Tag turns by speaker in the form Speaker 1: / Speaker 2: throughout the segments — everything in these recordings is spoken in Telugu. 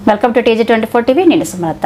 Speaker 1: Welcome to TG24 TV. నేను సుమలత.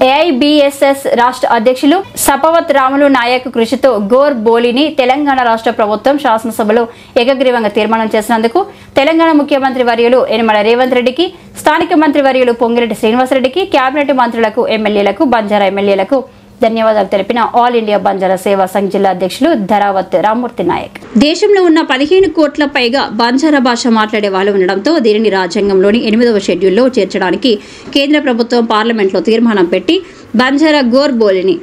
Speaker 1: AIBSS రాష్ట్ర అధ్యక్షులు సపవత్ రాములు నాయక్ కృషితో గోర్ బోలిని తెలంగాణ రాష్ట్ర ప్రభుత్వం శాసనసభలో ఏకగ్రీవంగా తీర్మానం చేసినందుకు తెలంగాణ ముఖ్యమంత్రి వర్యులు యనమల రేవంత్ రెడ్డికి, స్థానిక మంత్రి వర్యులు పొంగిరెడ్డి శ్రీనివాసరెడ్డికి, కేబినెట్ మంత్రులకు, ఎమ్మెల్యేలకు, బంజారా ఎమ్మెల్యేలకు ధన్యవాదాలు తెలిపిన ఆల్ ఇండియా బంజారా సేవా సంఘ్ జిల్లా అధ్యక్షులు ధరావత్ రామ్మూర్తి నాయక్. దేశంలో ఉన్న 15 కోట్ల పైగా బంజారా భాష మాట్లాడే వాళ్ళు ఉండడంతో దీనిని రాజ్యాంగంలోని 8వ షెడ్యూల్లో చేర్చడానికి కేంద్ర ప్రభుత్వం పార్లమెంట్లో తీర్మానం పెట్టి బంజారా గోర్ బోలిని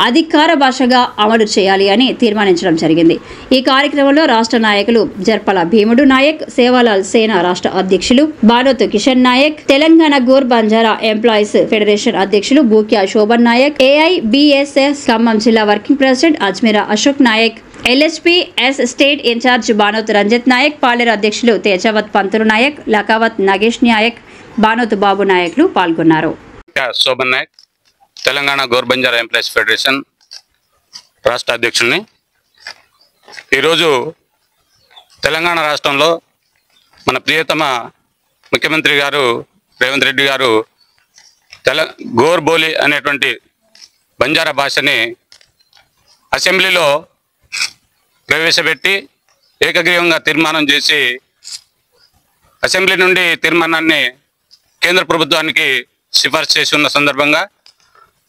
Speaker 1: అధికార భాషగా అమలు చేయాలి అని తీర్మానించడం జరిగింది. ఈ కార్యక్రమంలో రాష్ట్ర నాయకులు జర్పల భీముడు నాయక్, సేవాలాల్ సేన రాష్ట్ర అధ్యక్షులు బానోత్ కిషన్ నాయక్, తెలంగాణ గోర్ బంజారా ఎంప్లాయీస్ ఫెడరేషన్ అధ్యక్షులు బూక్యా శోభన్ నాయక్, AIBSS ఖమ్మం జిల్లా working president Ajmeera Ashok Naik, LHPS state incharge Banoth Ranjith Naik, Paleru అధ్యక్షులు తేజవత్ పంతులు నాయక్, లకావత్ నగేష్ నాయక్, బానోత్ బాబు నాయకులు పాల్గొన్నారు.
Speaker 2: శోభన్ నాయక్, తెలంగాణ గోర్ బంజారా ఎంప్లాయీస్ ఫెడరేషన్ రాష్ట్ర అధ్యక్షుల్ని. ఈరోజు తెలంగాణ రాష్ట్రంలో మన ప్రియతమ ముఖ్యమంత్రి గారు రేవంత్ రెడ్డి గారు గోర్ బోలి అనేటువంటి బంజారా భాషని అసెంబ్లీలో ప్రవేశపెట్టి ఏకగ్రీవంగా తీర్మానం చేసి అసెంబ్లీ నుండి తీర్మానాన్ని కేంద్ర ప్రభుత్వానికి సిఫార్సు చేసి ఉన్న సందర్భంగా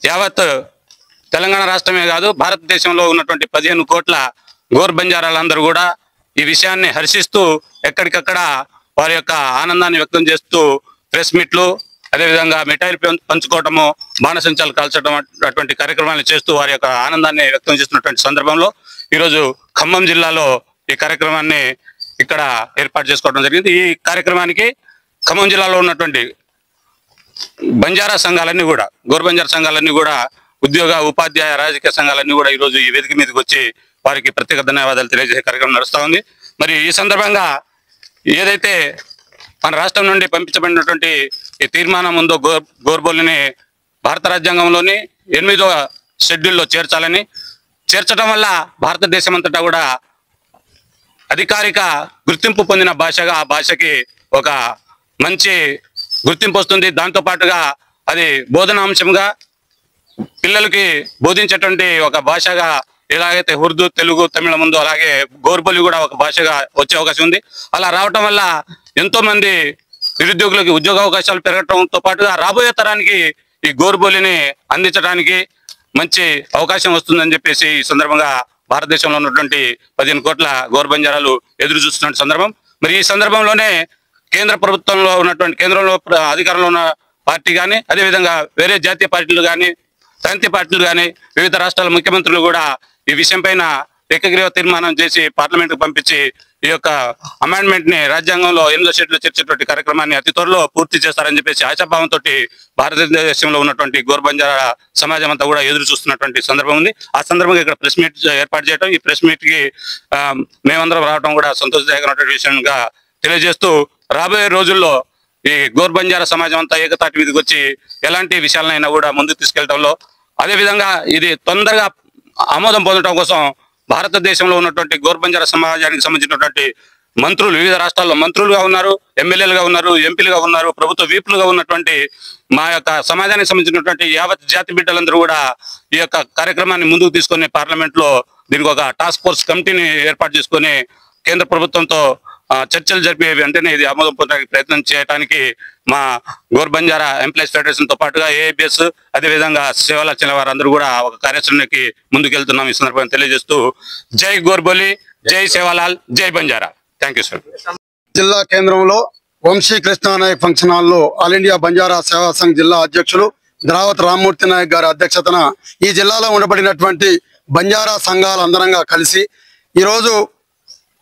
Speaker 2: యావత్ తెలంగాణ రాష్ట్రమే కాదు భారతదేశంలో ఉన్నటువంటి 15 కోట్ల గోర్ బంజారాలందరూ కూడా ఈ విషయాన్ని హర్షిస్తూ ఎక్కడికక్కడ వారి యొక్క ఆనందాన్ని వ్యక్తం చేస్తూ ప్రెస్ మీట్లు, అదేవిధంగా మిఠాయిలు పంచుకోవటము, బాణసంచాలు కాల్చడం అటువంటి కార్యక్రమాలను చేస్తూ వారి యొక్క ఆనందాన్ని వ్యక్తం చేస్తున్నటువంటి సందర్భంలో ఈరోజు ఖమ్మం జిల్లాలో ఈ కార్యక్రమాన్ని ఇక్కడ ఏర్పాటు చేసుకోవడం జరిగింది. ఈ కార్యక్రమానికి ఖమ్మం జిల్లాలో ఉన్నటువంటి బంజారా సంఘాలన్నీ కూడా, గోర్ బంజారా సంఘాలన్నీ కూడా, ఉద్యోగ, ఉపాధ్యాయ, రాజకీయ సంఘాలన్నీ కూడా ఈరోజు ఈ వేదిక మీదకి వచ్చి వారికి ప్రత్యేక ధన్యవాదాలు తెలియజేసే కార్యక్రమం నడుస్తూ ఉంది. మరి ఈ సందర్భంగా ఏదైతే మన రాష్ట్రం నుండి పంపించబడినటువంటి ఈ తీర్మానం ఉందో గోర్బోలిని భారత రాజ్యాంగంలోని 8వ షెడ్యూల్లో చేర్చడం వల్ల భారతదేశం అంతటా కూడా అధికారిక గుర్తింపు పొందిన భాషగా ఆ భాషకి ఒక మంచి గుర్తింపు వస్తుంది. దాంతో పాటుగా అది బోధనాంశంగా పిల్లలకి బోధించేటువంటి ఒక భాషగా ఎలాగైతే ఉర్దూ, తెలుగు, తమిళం ఉందో అలాగే గోర్బోలి కూడా ఒక భాషగా వచ్చే అవకాశం ఉంది. అలా రావటం వల్ల ఎంతో మంది నిరుద్యోగులకి ఉద్యోగ అవకాశాలు పెరగటంతో పాటుగా రాబోయే తరానికి ఈ గోర్బోలిని అందించడానికి మంచి అవకాశం వస్తుందని చెప్పేసి ఈ సందర్భంగా భారతదేశంలో ఉన్నటువంటి 15 కోట్ల గోర్ బంజారాలు ఎదురు చూస్తున్న సందర్భం. మరి ఈ సందర్భంలోనే కేంద్ర ప్రభుత్వంలో ఉన్నటువంటి, కేంద్రంలో అధికారంలో ఉన్న పార్టీ కానీ, అదేవిధంగా వేరే జాతీయ పార్టీలు కానీ, ప్రాంతీయ పార్టీలు కానీ, వివిధ రాష్ట్రాల ముఖ్యమంత్రులు కూడా ఈ విషయం పైన ఏకగ్రీవ తీర్మానం చేసి పార్లమెంట్కు పంపించి ఈ యొక్క అమెండ్మెంట్ ని రాజ్యాంగంలో 8వ షెడ్యూల్లో చేర్చేటువంటి కార్యక్రమాన్ని అతి త్వరలో పూర్తి చేస్తారని చెప్పేసి ఆశాభావంతో భారతదేశంలో ఉన్నటువంటి గోర్ బంజారా సమాజం అంతా కూడా ఎదురు చూస్తున్నటువంటి సందర్భం ఉంది. ఆ సందర్భంగా ఇక్కడ ప్రెస్ మీట్ ఏర్పాటు చేయడం, ఈ ప్రెస్ మీట్ కి మేమందరం రావడం కూడా సంతోషదాయకమైనటువంటి విషయంగా తెలియజేస్తూ రాబోయే రోజుల్లో ఈ గోర్ బంజారా సమాజం అంతా ఏకతాటి మీదకి వచ్చి ఎలాంటి విషయాలనైనా కూడా ముందుకు తీసుకెళ్లడంలో, అదేవిధంగా ఇది తొందరగా ఆమోదం పొందడం కోసం భారతదేశంలో ఉన్నటువంటి గోర్ బంజారా సమాజానికి సంబంధించినటువంటి మంత్రులు, వివిధ రాష్ట్రాల్లో మంత్రులుగా ఉన్నారు, ఎమ్మెల్యేలుగా ఉన్నారు, ఎంపీలుగా ఉన్నారు, ప్రభుత్వ వీపులుగా ఉన్నటువంటి మా యొక్క సమాజానికి సంబంధించినటువంటి యావత్ జాతి బిడ్డలందరూ కూడా ఈ యొక్క కార్యక్రమాన్ని ముందుకు తీసుకొని పార్లమెంట్లో దీనికి ఒక టాస్క్ ఫోర్స్ కమిటీని ఏర్పాటు చేసుకొని కేంద్ర ప్రభుత్వంతో చర్చలు జరిపి వెంటనే ఇది ఆమోదం పొందడానికి ప్రయత్నం చేయడానికి మా గోర్ బంజారా ఎంప్లాయీస్ ఫెడరేషన్ తో పాటుగా AIBS, అదేవిధంగా సేవల చెందిన వారందరూ కూడా ఒక కార్యాచరణకి ముందుకెళ్తున్నాం. ఈ సందర్భంగా తెలియజేస్తూ జై గోర్బోలి, జై సేవాలాల్, జై బంజారా. Thank you sir.
Speaker 3: జిల్లా కేంద్రంలో వంశీ కృష్ణానాయక్ ఫంక్షన్ హాల్లో ఆల్ ఇండియా బంజారా సేవా సంఘ్ జిల్లా అధ్యక్షులు ధరావత్ రామ్మూర్తి నాయక్ గారి అధ్యక్షతన ఈ జిల్లాలో ఉండబడినటువంటి బంజారా సంఘాలందరంగా కలిసి ఈరోజు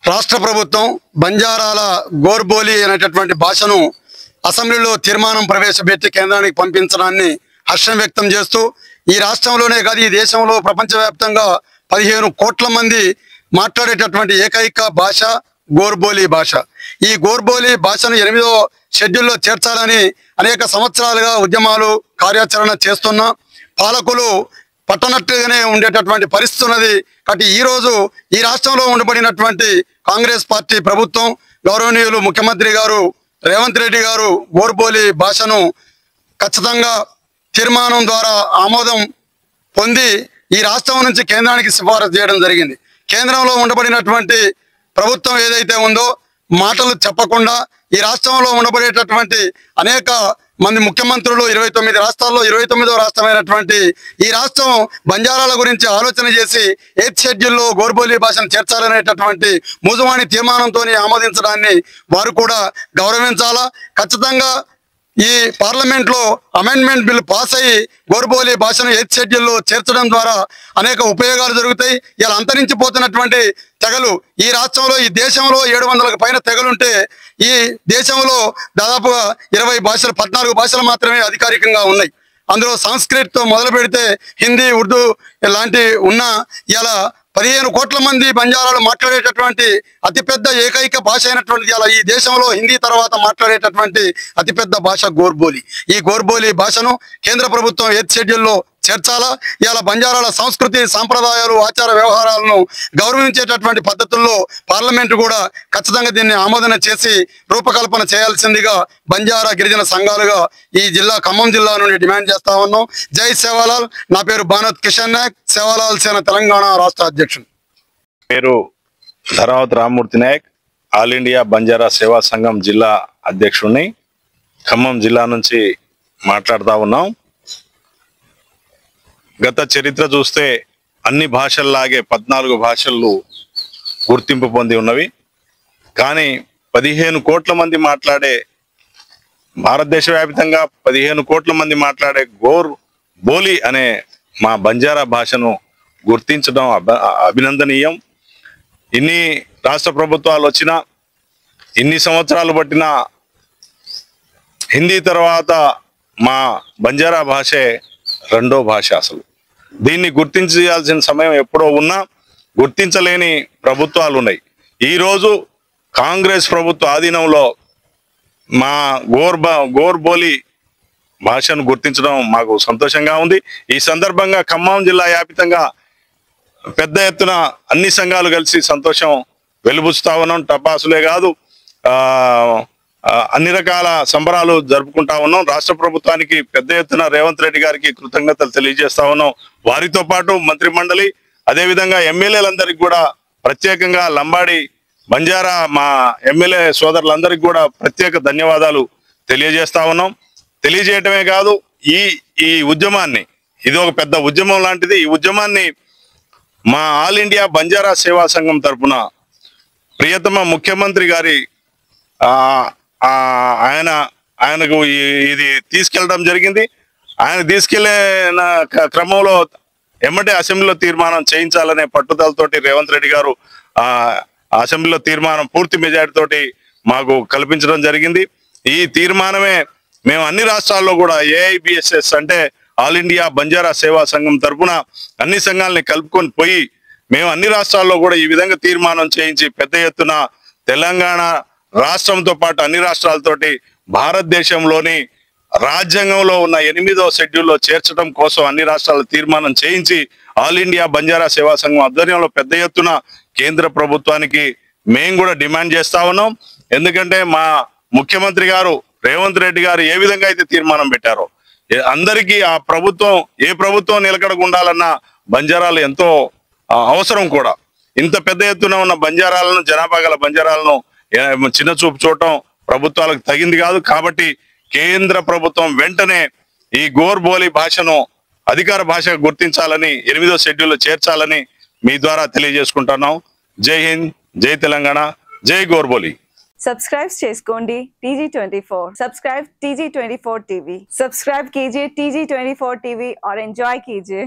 Speaker 3: రాష్ట్ర ప్రభుత్వం బంజారాల గోర్బోలి అనేటటువంటి భాషను అసెంబ్లీలో తీర్మానం ప్రవేశపెట్టి కేంద్రానికి పంపించడాన్ని హర్షం వ్యక్తం చేస్తూ, ఈ రాష్ట్రంలోనే కాదు ఈ దేశంలో ప్రపంచవ్యాప్తంగా 15 కోట్ల మంది మాట్లాడేటటువంటి ఏకైక భాష గోర్బోలి భాష. ఈ గోర్బోలి భాషను 8వ షెడ్యూల్లో చేర్చాలని అనేక సంవత్సరాలుగా ఉద్యమాలు, కార్యాచరణ చేస్తున్న పాలకులు పట్టనట్టుగానే ఉండేటటువంటి పరిస్థితి ఉన్నది. కాబట్టి ఈ రోజు ఈ రాష్ట్రంలో ఉండబడినటువంటి కాంగ్రెస్ పార్టీ ప్రభుత్వం, గౌరవనీయులు ముఖ్యమంత్రి గారు రేవంత్ రెడ్డి గారు గోర్బోలి భాషను ఖచ్చితంగా తీర్మానం ద్వారా ఆమోదం పొంది ఈ రాష్ట్రం నుంచి కేంద్రానికి సిఫారసు చేయడం జరిగింది. కేంద్రంలో ఉండబడినటువంటి ప్రభుత్వం ఏదైతే ఉందో మాటలు చెప్పకుండా ఈ రాష్ట్రంలో ఉండబడేటటువంటి అనేక మంది ముఖ్యమంత్రులు 29 రాష్ట్రాల్లో 29వ రాష్ట్రమైనటువంటి ఈ రాష్ట్రం బంజారాల గురించి ఆలోచన చేసి 8th షెడ్యూల్లో గోర్బోలి భాషను చేర్చాలనేటటువంటి మూజువాణి తీర్మానంతో ఆమోదించడాన్ని వారు కూడా గౌరవించాలా. ఖచ్చితంగా ఈ పార్లమెంట్లో అమెండ్మెంట్ బిల్ పాస్ అయ్యి గోర్బోలి భాషను 8th షెడ్యూల్లో చేర్చడం ద్వారా అనేక ఉపయోగాలు జరుగుతాయి. ఇలా అంతరించిపోతున్నటువంటి తెగలు ఈ రాష్ట్రంలో ఈ దేశంలో 700లకు పైన తెగలుంటే ఈ దేశంలో దాదాపుగా 20 భాషలు 14 భాషలు మాత్రమే అధికారికంగా ఉన్నాయి. అందులో సంస్కృత్తో మొదలు పెడితే హిందీ, ఉర్దూ లాంటి ఉన్న ఇలా 15 కోట్ల మంది బంజారాలు మాట్లాడేటటువంటి అతిపెద్ద ఏకైక భాష అయినటువంటి ఇలా ఈ దేశంలో హిందీ తర్వాత మాట్లాడేటటువంటి అతిపెద్ద భాష గోర్బోలి. ఈ గోర్బోలి భాషను కేంద్ర ప్రభుత్వం 8th షెడ్యూల్లో చేర్చాలా. ఇలా బంజారాల సంస్కృతి, సాంప్రదాయాలు, ఆచార వ్యవహారాలను గౌరవించేటటువంటి పద్ధతుల్లో పార్లమెంటు కూడా ఖచ్చితంగా దీన్ని ఆమోదన చేసి రూపకల్పన చేయాల్సిందిగా బంజారా గిరిజన సంఘాలుగా ఈ జిల్లా ఖమ్మం జిల్లా నుండి డిమాండ్ చేస్తా ఉన్నాం. జై సేవాలాల్. నా పేరు భానోత్ కిషన్ నాయక్, సేవాలాల్ సేన తెలంగాణ రాష్ట్ర అధ్యక్షుడు.
Speaker 4: పేరు ధరావత్ రామ్మూర్తి నాయక్, ఆల్ ఇండియా బంజారా సేవా సంఘం జిల్లా అధ్యక్షుడిని. ఖమ్మం జిల్లా నుంచి మాట్లాడుతూ ఉన్నాం. గత చరిత్ర చూస్తే అన్ని భాషల్లాగే 14 భాషలు గుర్తింపు పొంది ఉన్నవి. కానీ 15 కోట్ల మంది మాట్లాడే, భారతదేశ వ్యాప్తంగా 15 కోట్ల మంది మాట్లాడే గోర్ బోలి అనే మా బంజారా భాషను గుర్తించడం అభినందనీయం. ఇన్ని రాష్ట్ర ప్రభుత్వాలు వచ్చినా, ఇన్ని సంవత్సరాలు పట్టినా హిందీ తర్వాత మా బంజారా భాషే రెండో భాష. అసలు దీన్ని గుర్తించాల్సిన సమయం ఎప్పుడో ఉన్నా గుర్తించలేని ప్రభుత్వాలు ఉన్నాయి. ఈరోజు కాంగ్రెస్ ప్రభుత్వ ఆధీనంలో మా గోర్బోలి భాషను గుర్తించడం మాకు సంతోషంగా ఉంది. ఈ సందర్భంగా ఖమ్మం జిల్లా వ్యాపితంగా పెద్ద ఎత్తున అన్ని సంఘాలు కలిసి సంతోషం వెలుబుచ్చుతా ఉన్నాం. టపాసులే కాదు, అన్ని రకాల సంబరాలు జరుపుకుంటా ఉన్నాం. రాష్ట్ర ప్రభుత్వానికి పెద్ద ఎత్తున రేవంత్ రెడ్డి గారికి కృతజ్ఞతలు తెలియజేస్తా ఉన్నాం. వారితో పాటు మంత్రి మండలి, అదేవిధంగా ఎమ్మెల్యేలందరికీ కూడా ప్రత్యేకంగా లంబాడి బంజారా మా ఎమ్మెల్యే సోదరులందరికీ కూడా ప్రత్యేక ధన్యవాదాలు తెలియజేస్తా ఉన్నాం. తెలియజేయటమే కాదు, ఈ ఉద్యమాన్ని, ఇది ఒక పెద్ద ఉద్యమం లాంటిది. ఈ ఉద్యమాన్ని మా ఆల్ ఇండియా బంజారా సేవా సంఘం తరఫున ప్రియతమ ముఖ్యమంత్రి గారి ఆయనకు ఇది తీసుకెళ్ళడం జరిగింది. ఆయన తీసుకెళ్లిన క్రమంలో ఎమ్మటే అసెంబ్లీలో తీర్మానం చేయించాలనే పట్టుదలతోటి రేవంత్ రెడ్డి గారు అసెంబ్లీలో తీర్మానం పూర్తి మెజారిటీతోటి మాకు కల్పించడం జరిగింది. ఈ తీర్మానమే మేము అన్ని రాష్ట్రాల్లో కూడా ఏఐబిఎస్ఎస్ అంటే ఆల్ ఇండియా బంజారా సేవా సంఘం తరఫున అన్ని సంఘాలని కలుపుకొని పోయి మేము అన్ని రాష్ట్రాల్లో కూడా ఈ విధంగా తీర్మానం చేయించి పెద్ద ఎత్తున తెలంగాణ రాష్ట్రంతో పాటు అన్ని రాష్ట్రాలతోటి భారతదేశంలోని రాజ్యాంగంలో ఉన్న 8వ షెడ్యూల్లో చేర్చడం కోసం అన్ని రాష్ట్రాల తీర్మానం చేయించి ఆల్ ఇండియా బంజారా సేవా సంఘం ఆధ్వర్యంలో పెద్ద ఎత్తున కేంద్ర ప్రభుత్వానికి మేము కూడా డిమాండ్ చేస్తా ఉన్నాం. ఎందుకంటే మా ముఖ్యమంత్రి గారు రేవంత్ రెడ్డి గారు ఏ విధంగా అయితే తీర్మానం పెట్టారో అందరికీ ఆ ప్రభుత్వం, ఏ ప్రభుత్వం నిలకడగా ఉండాలన్నా బంజారాలు ఎంతో అవసరం కూడా. ఇంత పెద్ద ఎత్తున ఉన్న బంజారాలను, జనాభా గల బంజారాలను చిన్న చూపు చూడటం ప్రభుత్వాలకు తగింది కాదు. కాబట్టి కేంద్ర ప్రభుత్వం వెంటనే ఈ గోర్బోలి భాషను అధికార భాషగా గుర్తించాలని, 8వ షెడ్యూల్లో చేర్చాలని మీ ద్వారా తెలియజేసుకుంటున్నాం. జై హింద్, జై తెలంగాణ, జై గోర్బోలి.
Speaker 5: सब्सक्राइब చేసుకోండి TG24. Subscribe TG24 TV. Subscribe कीजिए TG24 TV और एंजॉय कीजिए.